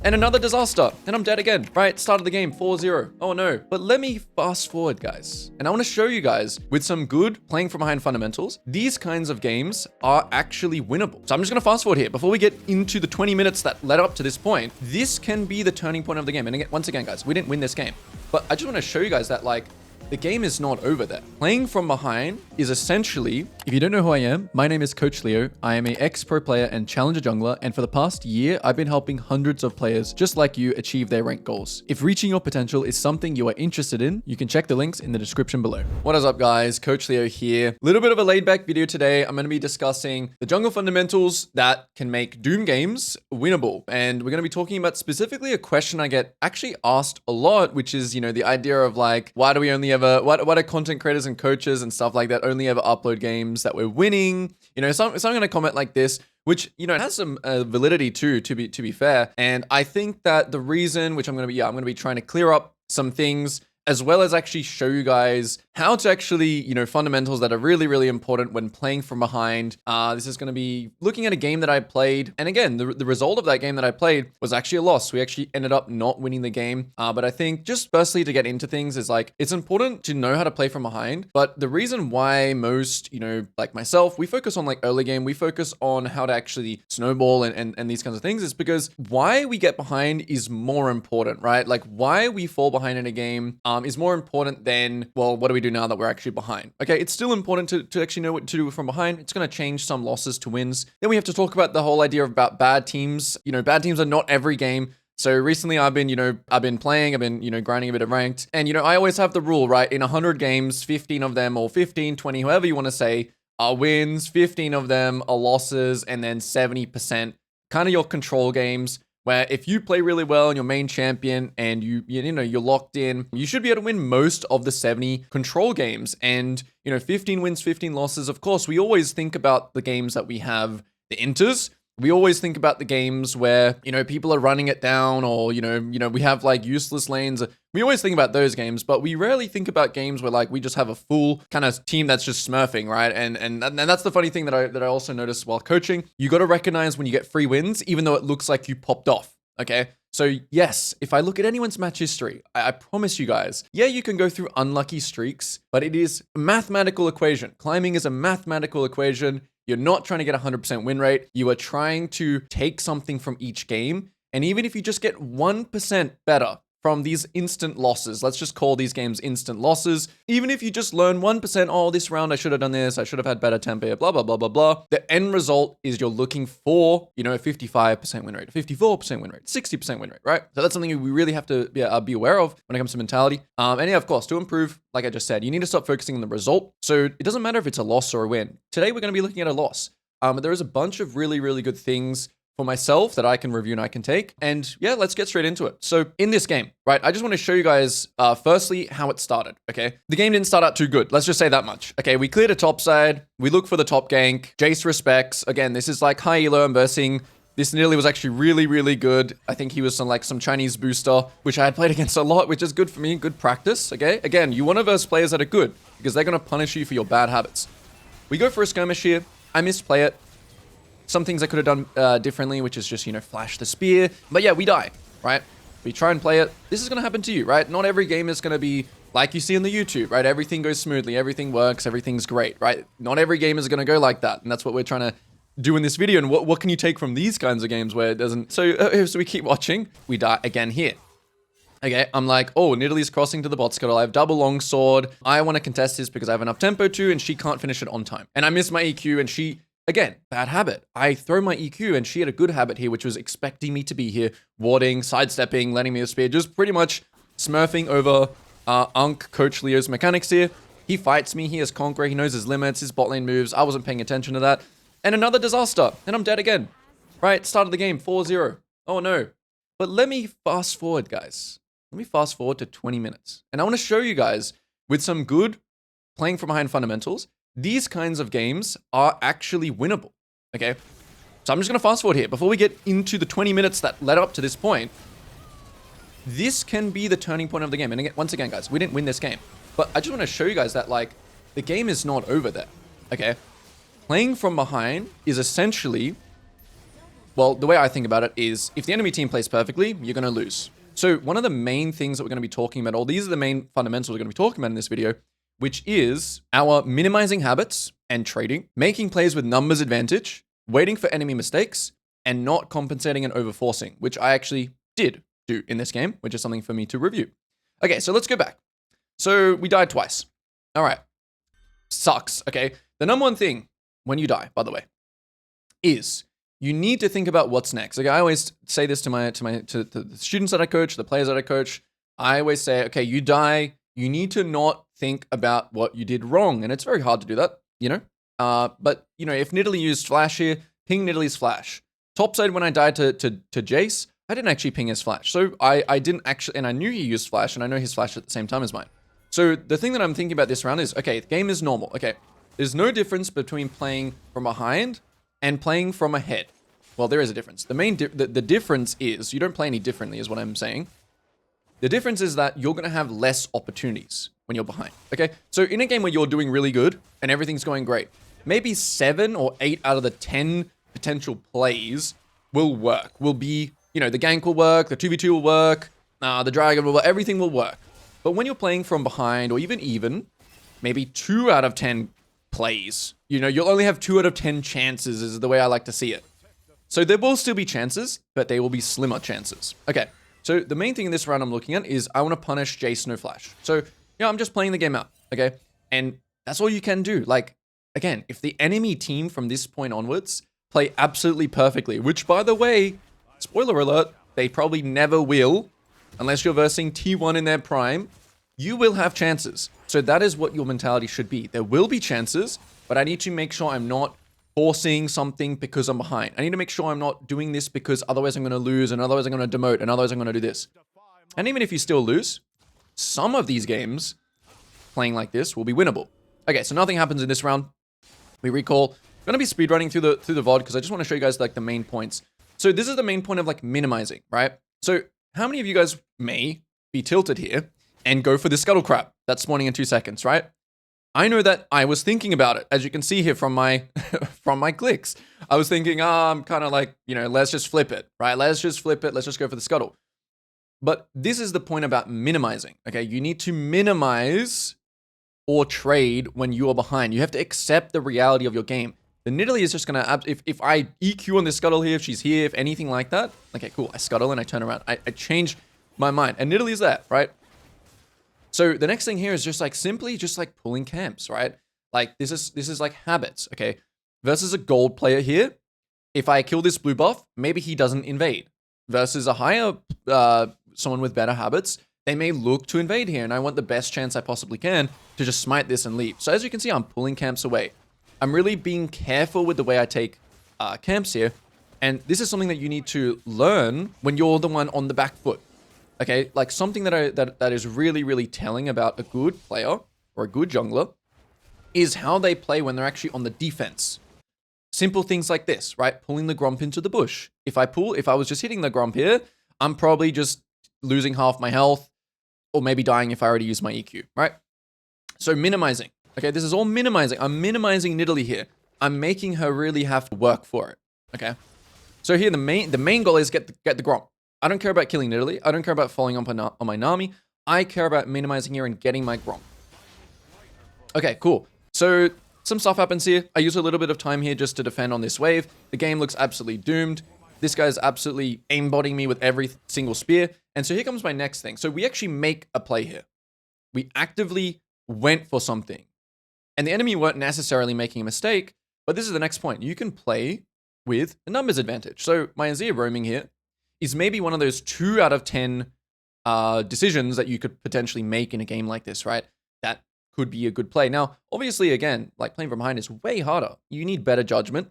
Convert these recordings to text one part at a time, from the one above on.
And another disaster, and I'm dead again. Right, start of the game, 4-0. Oh no. But let me fast forward, guys. And I want to show you guys, with some good playing from behind fundamentals, these kinds of games are actually winnable. So I'm just going to fast forward here. Before we get into the 20 minutes that led up to this point, this can be the turning point of the game. And again, once again, guys, we didn't win this game. But I just want to show you guys that, like, the game is not over there. Playing from behind is essentially, if you don't know who I am, my name is Coach Leo. I am an ex-pro player and challenger jungler, and for the past year, I've been helping hundreds of players just like you achieve their rank goals. If reaching your potential is something you are interested in, you can check the links in the description below. What is up, guys? Coach Leo here. Little bit of a laid-back video today. I'm going to be discussing the jungle fundamentals that can make Doom games winnable, and we're going to be talking about specifically a question I get actually asked a lot, which is, you know, the idea of like, why do we only ever, what are content creators and coaches and stuff like that only ever upload games that we're winning? You know, so I'm going to comment like this, which, you know, has some validity too, to be fair. And I think that the reason, which I'm going to be trying to clear up some things, as well as actually show you guys how to actually, you know, fundamentals that are really, really important when playing from behind. This is going to be looking at a game that I played. And again, the result of that game that I played was actually a loss. We actually ended up not winning the game. But I think just firstly to get into things is like, it's important to know how to play from behind. But the reason why most, you know, like myself, we focus on like early game, we focus on how to actually snowball and these kinds of things is because why we get behind is more important, right? Like why we fall behind in a game is more important than, well, what do we do now that we're actually behind? Okay, it's still important to actually know what to do from behind. It's going to change some losses to wins. Then we have to talk about the whole idea about bad teams. You know, bad teams are not every game. So recently I've been playing, grinding a bit of ranked. And, you know, I always have the rule, right? In 100 games, 15 of them, or 15, 20, however you want to say, are wins, 15 of them are losses, and then 70% kind of your control games, where if you play really well and you're main champion and you're locked in, you should be able to win most of the 70 control games. And, you know, 15 wins, 15 losses. Of course, we always think about the games that we have the inters. We always think about the games where, you know, people are running it down, or, you know, we have like useless lanes. We always think about those games, but we rarely think about games where like we just have a full kind of team that's just smurfing, right? And that's the funny thing that I also noticed while coaching. You got to recognize when you get free wins, even though it looks like you popped off. Okay. So yes, if I look at anyone's match history, I promise you guys, yeah, you can go through unlucky streaks, but it is a mathematical equation. Climbing is a mathematical equation. You're not trying to get 100% win rate. You are trying to take something from each game. And even if you just get 1% better from these instant losses, let's just call these games instant losses. Even if you just learn 1%, oh, this round I should have done this, I should have had better tempo, blah, blah, blah, blah, blah. The end result is you're looking for, you know, a 55% win rate, a 54% win rate, 60% win rate, right? So that's something we really have to be aware of when it comes to mentality. And yeah, of course, to improve, like I just said, you need to stop focusing on the result. So it doesn't matter if it's a loss or a win. Today, we're going to be looking at a loss. But there is a bunch of really, really good things for myself that I can review and I can take. And yeah, let's get straight into it. So in this game, right, I just want to show you guys, firstly, how it started, okay? The game didn't start out too good. Let's just say that much. Okay, we cleared a top side. We look for the top gank. Jace respects. Again, this is like high elo and versing. This nearly was actually really, really good. I think he was some Chinese booster, which I had played against a lot, which is good for me, good practice, okay? Again, you want to verse players that are good because they're going to punish you for your bad habits. We go for a skirmish here. I misplay it. Some things I could have done differently, which is just, you know, flash the spear. But yeah, we die, right? We try and play it. This is going to happen to you, right? Not every game is going to be like you see on the YouTube, right? Everything goes smoothly. Everything works. Everything's great, right? Not every game is going to go like that. And that's what we're trying to do in this video. And what can you take from these kinds of games where it doesn't? So we keep watching. We die again here. Okay, I'm like, oh, Nidalee's crossing to the bot scuttle. I have double longsword. I want to contest this because I have enough tempo too, and she can't finish it on time. And I miss my EQ, and she... Again, bad habit. I throw my EQ, and she had a good habit here, which was expecting me to be here, warding, sidestepping, letting me a spear, just pretty much smurfing over Coach Leo's mechanics here. He fights me. He has Conqueror. He knows his limits, his bot lane moves. I wasn't paying attention to that. And another disaster, and I'm dead again. Right, start of the game, 4-0. Oh no. But let me fast forward, guys. Let me fast forward to 20 minutes. And I want to show you guys, with some good playing from behind fundamentals, these kinds of games are actually winnable, okay? So I'm just going to fast forward here. Before we get into the 20 minutes that led up to this point, this can be the turning point of the game. And again, once again, guys, we didn't win this game. But I just want to show you guys that, like, the game is not over there, okay? Playing from behind is essentially, Well, the way I think about it is if the enemy team plays perfectly, you're going to lose. So one of the main things that we're going to be talking about, or these are the main fundamentals we're going to be talking about in this video, which is our minimizing habits and trading, making plays with numbers advantage, waiting for enemy mistakes, and not compensating and overforcing, which I actually did do in this game, which is something for me to review. Okay, so let's go back. So we died twice. All right. Sucks, okay? The number one thing when you die, by the way, is you need to think about what's next. Like I always say this to the students that I coach, the players that I coach. I always say, okay, you die, you need to not think about what you did wrong. And it's very hard to do that, you know? But, you know, if Nidalee used flash here, ping Nidalee's flash. Topside, when I died to Jace, I didn't actually ping his flash. So I didn't actually, and I knew he used flash, and I know his flash at the same time as mine. So the thing that I'm thinking about this round is, okay, the game is normal. Okay, there's no difference between playing from behind and playing from ahead. Well, there is a difference. The difference is, you don't play any differently is what I'm saying. The difference is that you're going to have less opportunities when you're behind, okay? So in a game where you're doing really good and everything's going great, maybe 7 or 8 out of the 10 potential plays will work. Will be, you know, the gank will work, the 2v2 will work, the dragon will work, everything will work. But when you're playing from behind or even, maybe 2 out of 10 plays, you know, you'll only have 2 out of 10 chances is the way I like to see it. So there will still be chances, but they will be slimmer chances. Okay, so the main thing in this round I'm looking at is I want to punish Jace no flash. So, you know, I'm just playing the game out, okay? And that's all you can do. Like, again, if the enemy team from this point onwards play absolutely perfectly, which, by the way, spoiler alert, they probably never will, unless you're versing T1 in their prime, you will have chances. So that is what your mentality should be. There will be chances, but I need to make sure I'm not forcing something because I'm behind. I need to make sure I'm not doing this because otherwise I'm going to lose, and otherwise I'm going to demote, and otherwise I'm going to do this. And even if you still lose, some of these games playing like this will be winnable. Okay, so nothing happens in this round. We recall. I'm going to be speedrunning through the VOD because I just want to show you guys like the main points. So this is the main point of like minimizing, right? So how many of you guys may be tilted here and go for the scuttle crab that's spawning in 2 seconds, right? I know that I was thinking about it, as you can see here from my from my clicks. I was thinking, I'm kind of like, you know, let's just flip it, right? Let's just flip it. Let's just go for the scuttle. But this is the point about minimizing, okay? You need to minimize or trade when you are behind. You have to accept the reality of your game. The Nidalee is just going to, if I EQ on this scuttle here, if she's here, if anything like that, okay, cool. I scuttle and I turn around. I change my mind. And Nidalee is there, right? So the next thing here is just like simply just like pulling camps, right? Like this is like habits, okay? Versus a gold player here, if I kill this blue buff, maybe he doesn't invade. Versus a higher, someone with better habits, they may look to invade here, and I want the best chance I possibly can to just smite this and leave. So as you can see, I'm pulling camps away. I'm really being careful with the way I take camps here, and this is something that you need to learn when you're the one on the back foot. Okay, like something that is really, really telling about a good player or a good jungler is how they play when they're actually on the defense. Simple things like this, right? Pulling the Gromp into the bush. If I was just hitting the Gromp here, I'm probably just losing half my health or maybe dying if I already used my EQ, right? So minimizing. Okay, this is all minimizing. I'm minimizing Nidalee here. I'm making her really have to work for it, okay? So here, the main goal is get the Gromp. I don't care about killing Nidalee. I don't care about falling up on my Nami. I care about minimizing here and getting my Gromp. Okay, cool. So some stuff happens here. I use a little bit of time here just to defend on this wave. The game looks absolutely doomed. This guy's absolutely aimbotting me with every single spear. And so here comes my next thing. So we actually make a play here. We actively went for something. And the enemy weren't necessarily making a mistake, but this is the next point. You can play with the numbers advantage. So my Azir roaming here is maybe one of those 2 out of 10 decisions that you could potentially make in a game like this, right? That could be a good play. Now, obviously, again, like playing from behind is way harder. You need better judgment.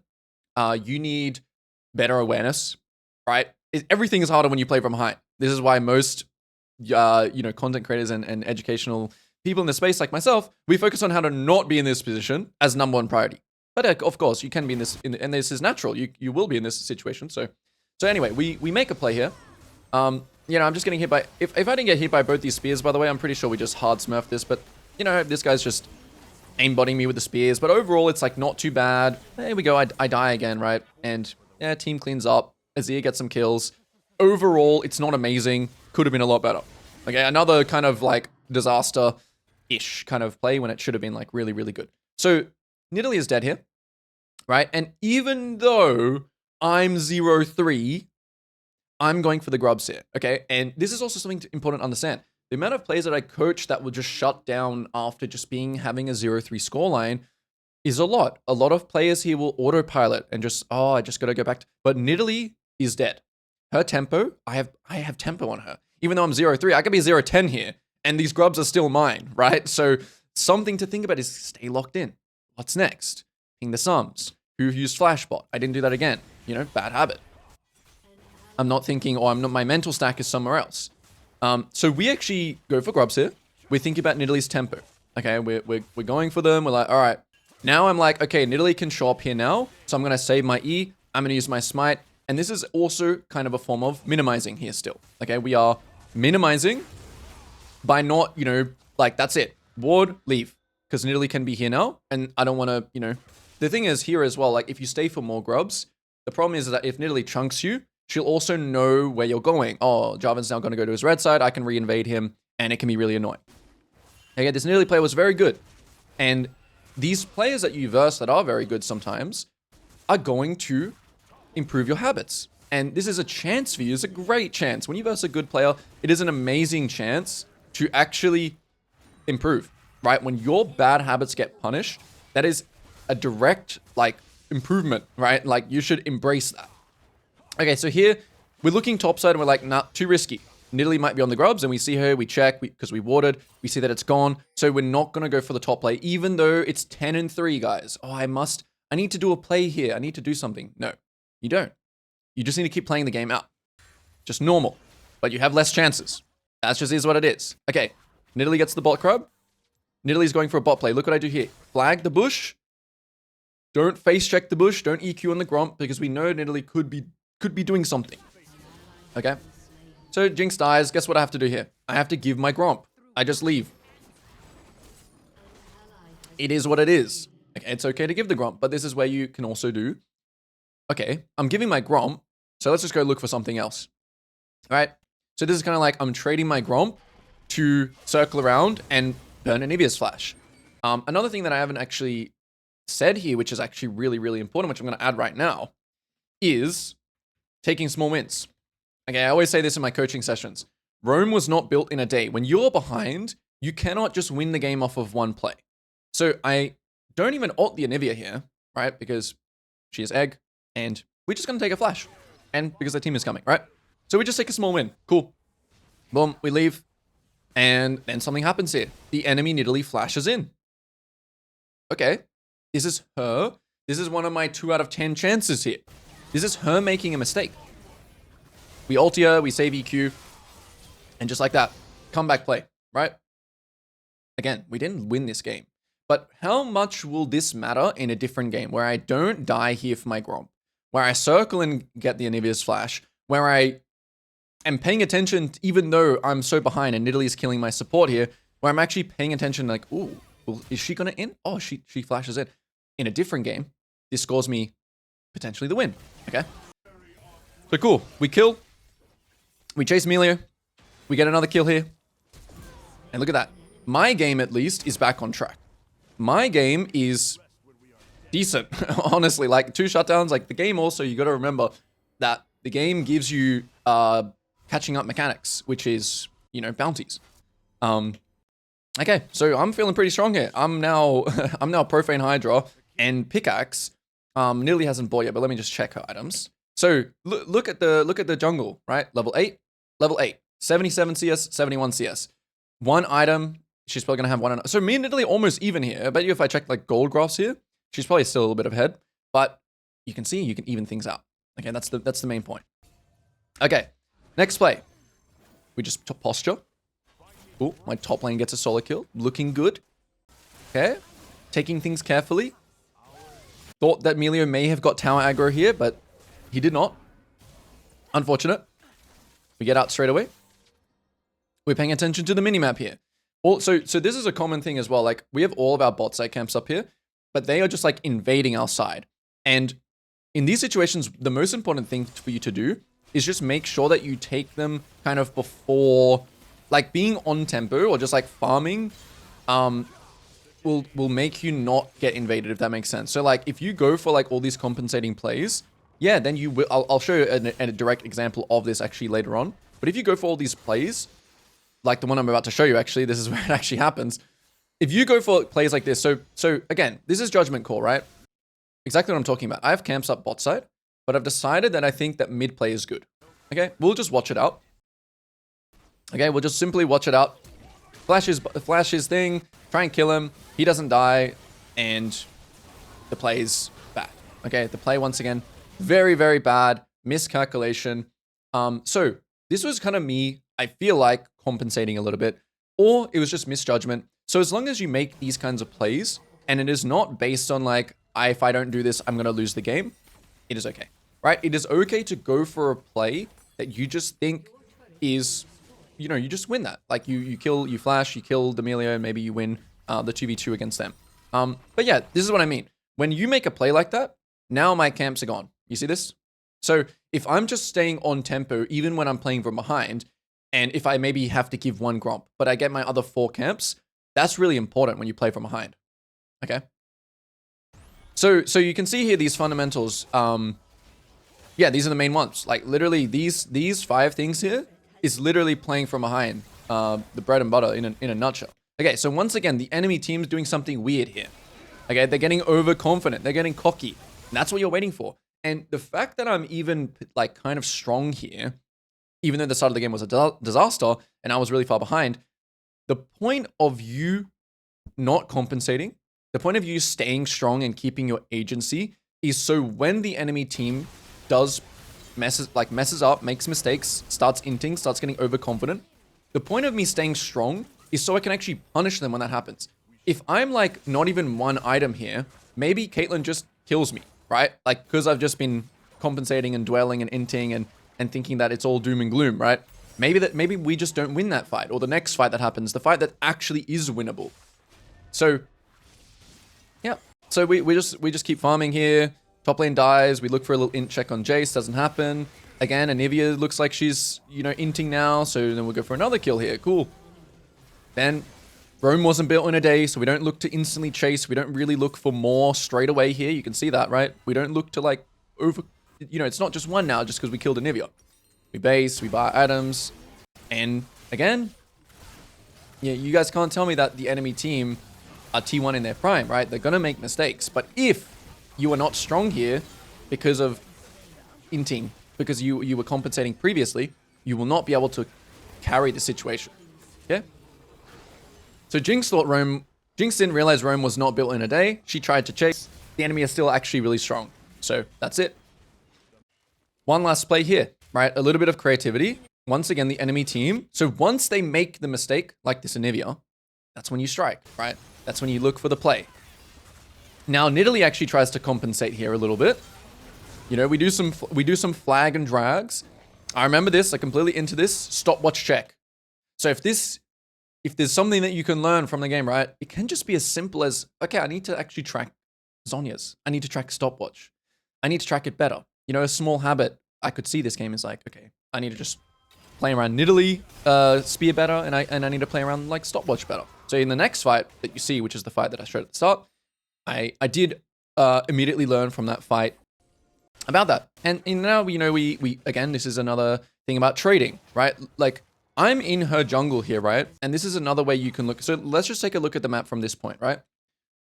You need better awareness, right? Everything is harder when you play from behind. This is why most, content creators and educational people in the space like myself, we focus on how to not be in this position as number one priority. But of course, you can be in this, and this is natural. You will be in this situation, so anyway, we make a play here. I'm just getting hit by... If I didn't get hit by both these spears, by the way, I'm pretty sure we just hard smurfed this. But, this guy's just aimbotting me with the spears. But overall, it's like not too bad. There we go. I die again, right? And yeah, team cleans up. Azir gets some kills. Overall, it's not amazing. Could have been a lot better. Okay, another kind of like disaster-ish kind of play when it should have been like really, really good. So Nidalee is dead here, right? And even though I'm 0-3, I'm going for the grubs here, okay? And this is also something important to understand. The amount of players that I coach that will just shut down after just having a 0-3 scoreline is a lot. A lot of players here will autopilot and just, oh, I just got to go back. But Nidalee is dead. Her tempo, I have tempo on her. Even though I'm 0-3, I could be 0-10 here, and these grubs are still mine, right? So something to think about is stay locked in. What's next? Ping the sums. Who used Flashbot? I didn't do that again. You know, bad habit. I'm not thinking, oh, my mental stack is somewhere else. So we actually go for grubs here. We think about Nidalee's tempo. Okay, we're going for them. We're like, all right. Now I'm like, okay, Nidalee can show up here now. So I'm going to save my E. I'm going to use my smite. And this is also kind of a form of minimizing here still. Okay, we are minimizing by not, you know, like that's it. Ward, leave. Because Nidalee can be here now. And I don't want to, you know. The thing is here as well, like if you stay for more grubs, the problem is that if Nidalee chunks you, she'll also know where you're going. Oh, Jarvan's now going to go to his red side. I can re-invade him, and it can be really annoying. Okay, this Nidalee player was very good. And these players that you verse that are very good sometimes are going to improve your habits. And this is a chance for you. It's a great chance. When you verse a good player, it is an amazing chance to actually improve, right? When your bad habits get punished, that is a direct, like, improvement, right? Like, you should embrace that. Okay, so here, we're looking topside and we're like, nah, too risky. Nidalee might be on the grubs and we see her, we check, because we warded, we see that it's gone. So we're not going to go for the top play, even though it's 10-3, guys. Oh, I need to do a play here. I need to do something. No, you don't. You just need to keep playing the game out. Just normal. But you have less chances. That just is what it is. Okay, Nidalee gets the bot crab. Nidalee's going for a bot play. Look what I do here. Flag the bush. Don't face check the bush. Don't EQ on the gromp, because we know Nidalee could be doing something. Okay? So Jinx dies. Guess what I have to do here? I have to give my gromp. I just leave. It is what it is. Okay, it's okay to give the gromp, but this is where you can also do, okay, I'm giving my gromp, so let's just go look for something else. All right? So this is kind of like I'm trading my gromp to circle around and burn Anivia's flash. Another thing that I haven't actually said here, which is actually really, really important, which I'm going to add right now, is taking small wins. Okay, I always say this in my coaching sessions. Rome was not built in a day. When you're behind, you cannot just win the game off of one play. So I don't even ult the Anivia here, right? Because she is egg, and we're just going to take a flash. And because the team is coming, right? So we just take a small win. Cool. Boom, we leave. And then something happens here. The enemy Nidalee flashes in. Okay, this is her. This is one of my 2 out of 10 chances here. This is her making a mistake. We ult her, we save EQ, and just like that, comeback play, right? Again, we didn't win this game. But how much will this matter in a different game where I don't die here for my Gromp, where I circle and get the Anivia's flash, where I am paying attention even though I'm so behind and Nidalee is killing my support here, where I'm actually paying attention like, ooh, well, is she going to in? Oh, she flashes in. In a different game, this scores me potentially the win, okay? So cool, we kill, we chase Amelia, we get another kill here, and look at that. My game, at least, is back on track. My game is decent, honestly. Like, 2 shutdowns, like, the game also, you got to remember that the game gives you catching up mechanics, which is, you know, bounties. Okay, so I'm feeling pretty strong here. I'm now Profane Hydra and Pickaxe. Nearly hasn't bought yet, but let me just check her items. So look at the jungle, right? Level 8, 77 CS, 71 CS. One item, she's probably gonna have one. So me and Nidalee almost even here. I bet you if I check like gold graphs here, she's probably still a little bit ahead. But you can see you can even things out. Okay, that's the main point. Okay, next play. We just posture. Oh, my top lane gets a solo kill. Looking good. Okay, taking things carefully. Thought that Melio may have got tower aggro here, but he did not. Unfortunate. We get out straight away. We're paying attention to the minimap here. Also, so this is a common thing as well. Like, we have all of our bot site camps up here, but they are just like invading our side. And in these situations, the most important thing for you to do is just make sure that you take them kind of before, like being on tempo or just like farming, will make you not get invaded, if that makes sense. So like if you go for like all these compensating plays, yeah, then you will. I'll show you a direct example of this actually later on. But if you go for all these plays, like the one I'm about to show you, actually, this is where it actually happens. If you go for plays like this, so again, this is judgment call, right? Exactly what I'm talking about. I have camps up bot side, but I've decided that I think that mid play is good. Okay, we'll just watch it out. Okay, we'll just simply watch it out. Flash his thing, try and kill him. He doesn't die, and the play's bad. Okay, the play once again, very, very bad. Miscalculation. So this was kind of me, I feel like, compensating a little bit, or it was just misjudgment. So as long as you make these kinds of plays, and it is not based on like, if I don't do this, I'm going to lose the game, it is okay, right? It is okay to go for a play that you just think is, you know, you just win that. Like you flash, you kill D'Amelio, and maybe you win the 2v2 against them. But yeah, this is what I mean. When you make a play like that, now my camps are gone. You see this? So if I'm just staying on tempo, even when I'm playing from behind, and if I maybe have to give one gromp, but I get my other 4 camps, that's really important when you play from behind. Okay? So you can see here these fundamentals. Yeah, these are the main ones. Like literally these 5 things here is literally playing from behind, the bread and butter in a nutshell. Okay, so once again, the enemy team's doing something weird here. Okay, they're getting overconfident. They're getting cocky. And that's what you're waiting for. And the fact that I'm even like kind of strong here, even though the start of the game was a disaster and I was really far behind, the point of you not compensating, the point of you staying strong and keeping your agency is so when the enemy team does messes up, makes mistakes, starts inting, starts getting overconfident, the point of me staying strong is so I can actually punish them when that happens. If I'm like not even 1 item here, maybe Caitlyn just kills me, right? Like because I've just been compensating and dwelling and inting and thinking that it's all doom and gloom, right? Maybe we just don't win that fight, or the next fight that happens, the fight that actually is winnable. So yeah, so we just keep farming here. Top lane dies. We look for a little int check on Jace. Doesn't happen. Again, Anivia looks like she's, you know, inting now. So then we'll go for another kill here. Cool. Then Rome wasn't built in a day, so we don't look to instantly chase. We don't really look for more straight away here. You can see that, right? We don't look to like over, you know, it's not just one now just because we killed Anivia. We base, we buy items, and again, yeah, you guys can't tell me that the enemy team are T1 in their prime, right? They're gonna make mistakes, but if you are not strong here because of inting, because you were compensating previously, you will not be able to carry the situation. Okay? So Jinx didn't realize Rome was not built in a day. She tried to chase. The enemy is still actually really strong. So that's it. One last play here, right? A little bit of creativity. Once again, the enemy team. So once they make the mistake, like this Anivia, that's when you strike, right? That's when you look for the play. Now, Nidalee actually tries to compensate here a little bit. You know, we do some flag and drags. I remember this, I completely into this. Stopwatch check. So if there's something that you can learn from the game, right? It can just be as simple as, okay, I need to actually track Zhonya's. I need to track stopwatch. I need to track it better. You know, a small habit I could see this game is like, okay, I need to just play around Nidalee spear better, and I need to play around like stopwatch better. So in the next fight that you see, which is the fight that I showed at the start, I did immediately learn from that fight about that. And now, you know, we again, this is another thing about trading, right? Like, I'm in her jungle here, right? And this is another way you can look. So let's just take a look at the map from this point, right?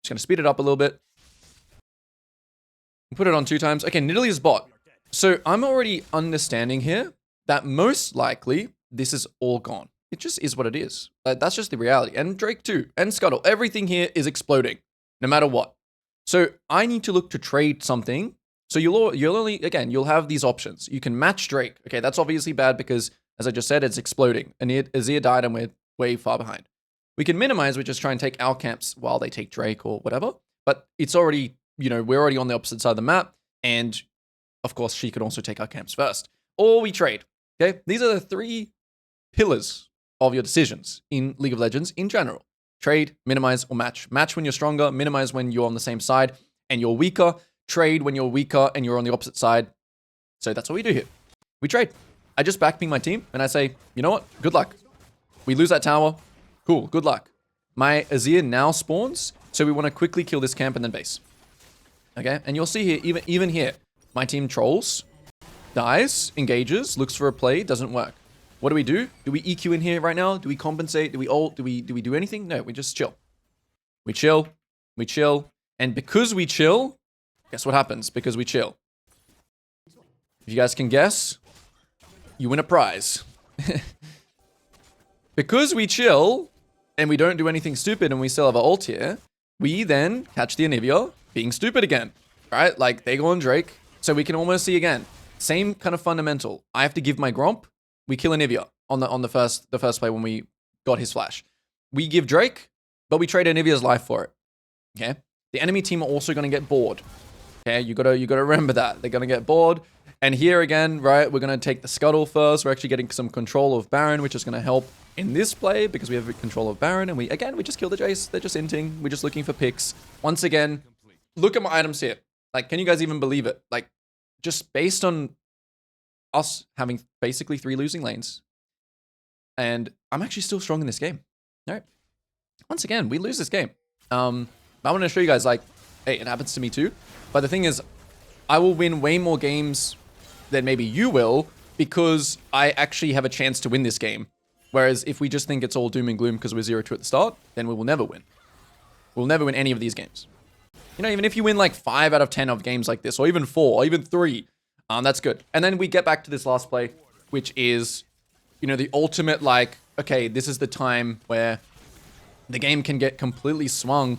Just gonna speed it up a little bit. Put it on 2 times. Okay, Nidalee's bot. So I'm already understanding here that most likely this is all gone. It just is what it is. That's just the reality. And Drake too, and Scuttle. Everything here is exploding, no matter what. So I need to look to trade something. So you'll have these options. You can match Drake. Okay, that's obviously bad because, as I just said, it's exploding. And Azir died and we're way far behind. We can minimize, which is try and take our camps while they take Drake or whatever. But it's already, you know, we're already on the opposite side of the map. And of course, she could also take our camps first. Or we trade. Okay, these are the 3 pillars of your decisions in League of Legends in general. Trade, minimize, or match. Match when you're stronger, minimize when you're on the same side and you're weaker. trade when you're weaker and you're on the opposite side. So that's what we do here. We trade. I just backping my team and I say, you know what? Good luck. We lose that tower. Cool. Good luck. My Azir now spawns. So we want to quickly kill this camp and then base. Okay. And you'll see here, even here, my team trolls, dies, engages, looks for a play, doesn't work. What do? Do we EQ in here right now? Do we compensate? Do we ult? Do we do anything? No, we just chill. We chill. We chill. And because we chill, guess what happens? Because we chill. If you guys can guess, you win a prize. Because we chill and we don't do anything stupid and we still have our ult here, we then catch the Anivia being stupid again, right? Like they go on Drake. So we can almost see again, same kind of fundamental. I have to give my Gromp. We kill Anivia on the first play when we got his flash. We give Drake, but we trade Anivia's life for it. Okay. The enemy team are also going to get bored. Okay. You gotta remember that. They're going to get bored. And here again, right, we're going to take the Scuttle first. We're actually getting some control of Baron, which is going to help in this play because we have control of Baron. And we just kill the Jace. They're just inting. We're just looking for picks. Once again, look at my items here. Like, can you guys even believe it? Like, just based on us having basically 3 losing lanes. And I'm actually still strong in this game. All right. Once again, we lose this game. I want to show you guys, like, hey, it happens to me too. But the thing is, I will win way more games than maybe you will because I actually have a chance to win this game. Whereas if we just think it's all doom and gloom because we're 0-2 at the start, then we will never win. We'll never win any of these games. You know, even if you win like 5 out of 10 of games like this, or even 4, or even 3, that's good. And then we get back to this last play, which is, you know, the ultimate, like, okay, this is the time where the game can get completely swung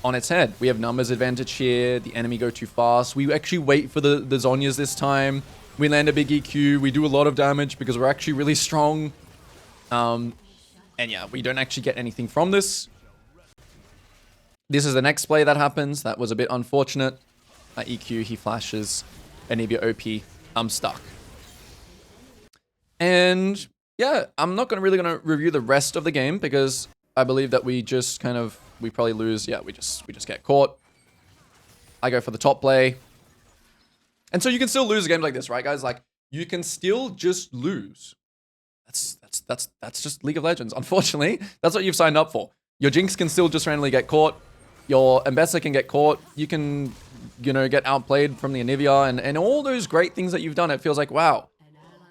on its head. We have numbers advantage here. The enemy go too fast. We actually wait for the Zhonyas this time. We land a big EQ. We do a lot of damage because we're actually really strong. And yeah, we don't actually get anything from this. This is the next play that happens. That was a bit unfortunate. EQ, he flashes. Anivia OP. I'm stuck. And yeah, I'm not really gonna review the rest of the game because I believe that we just kind of, we probably lose. Yeah, we just get caught. I go for the top play. And so you can still lose a game like this, right, guys? Like, you can still just lose. That's just League of Legends. Unfortunately, that's what you've signed up for. Your Jinx can still just randomly get caught. Your Ambessa can get caught. You can, you know, get outplayed from the Anivia and all those great things that you've done. It feels like, wow,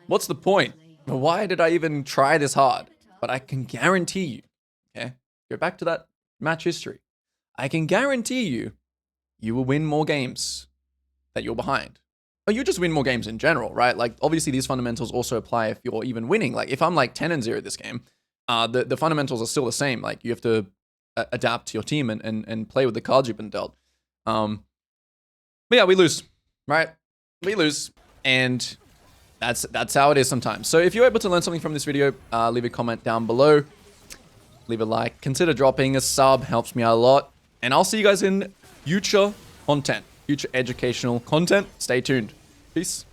what's the point? Why did I even try this hard? But I can guarantee you, okay, go back to that match history. I can guarantee you, you will win more games that you're behind. Or you just win more games in general, right? Like, obviously, these fundamentals also apply if you're even winning. Like, if I'm like 10-0 this game, the fundamentals are still the same. Like, you have to adapt to your team and play with the cards you've been dealt. But yeah, we lose, right? We lose. And that's how it is sometimes. So if you're able to learn something from this video, leave a comment down below. Leave a like. Consider dropping a sub. Helps me out a lot. And I'll see you guys in future content. Future educational content. Stay tuned. Peace.